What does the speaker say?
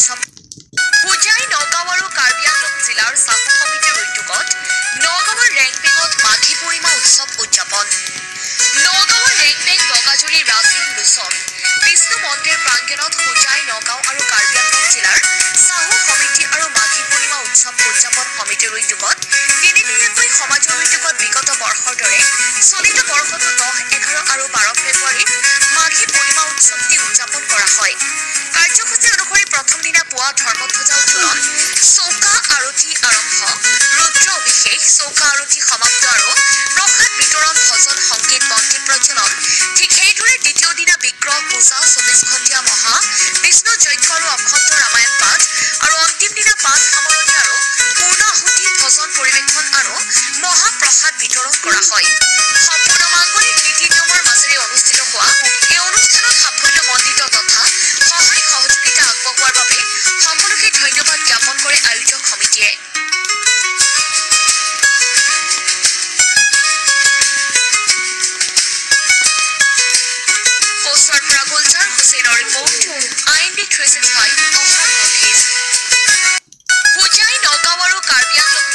উৎসৱ হোজাই নগাঁও আৰু কাৰ্বি আংলং জিলাৰ চাহু সমিতিৰ উদ্যোগত নগাঁৱৰ ৰেংবেঙত মাঘী পূৰ্ণিমা উৎসৱ উদযাপন নগাঁৱৰ ৰেংবেং বগাজুৰি ৰাজিম লোচন বিষ্ণু মন্দিৰ প্ৰাংগণত হোজাই নগাঁও আৰু কাৰ্বি আংলং জিলাৰ চাহু সমিতি আৰু মাঘী পূৰ্ণিমা উৎসৱ উদযাপন সমিতিৰ উদ্যোগত তিনিদিনীয়াকৈ সমাজৰ উদ্যোগত বিগত বৰ্ষৰ দৰে চলিত বৰ্ষতো 10, 11 আৰু 12 ফেব্ৰুৱাৰীত মাঘী পূৰ্ণিমা উৎসৱটি উদযাপন কৰা হয়। কাৰ্যসূচী অনুসৰি প্ৰথম দিনা পুৱা ধৰ্মধ্বজা উত্তোলন, চৌকা আৰতি আৰম্ভ, ৰুদ্ৰ অভিষেক, চৌকা আৰতি সমাপ্ত আৰু প্ৰসাদ বিতৰণ, ভজন সংগীত, বন্তি প্ৰজ্বলন। ঠিক সেইদৰে দ্বিতীয় দিনা বিগ্ৰহ পূজা, 24 ঘণ্টীয়া মহা বিষ্ণু যজ্ঞ আৰু অখণ্ড ৰামায়ণ পাঠ আৰু অন্তিম দিনা পাঠ সামৰণি আৰু পূৰ্ণ আহুতি, ভজন পৰিৱেশন আৰু মহাপ্ৰসাদ বিতৰণ কৰা হয়। সম্পূৰ্ণ মাংগলিক নীতি নিয়মৰ মাজেৰে অনুষ্ঠিত হোৱা এই অনুষ্ঠানত সাফল্যমণ্ডিত তথা সহায় সহযোগিতা আগবঢ়োৱাৰ বাবে সকলোকে ধন্যবাদ জ্ঞাপন কৰে আয়োজক সমিতিয়ে। কোচৱাৰ পৰা গুলজাৰ হুছেইনৰ ৰিপৰ্ট, IND 365।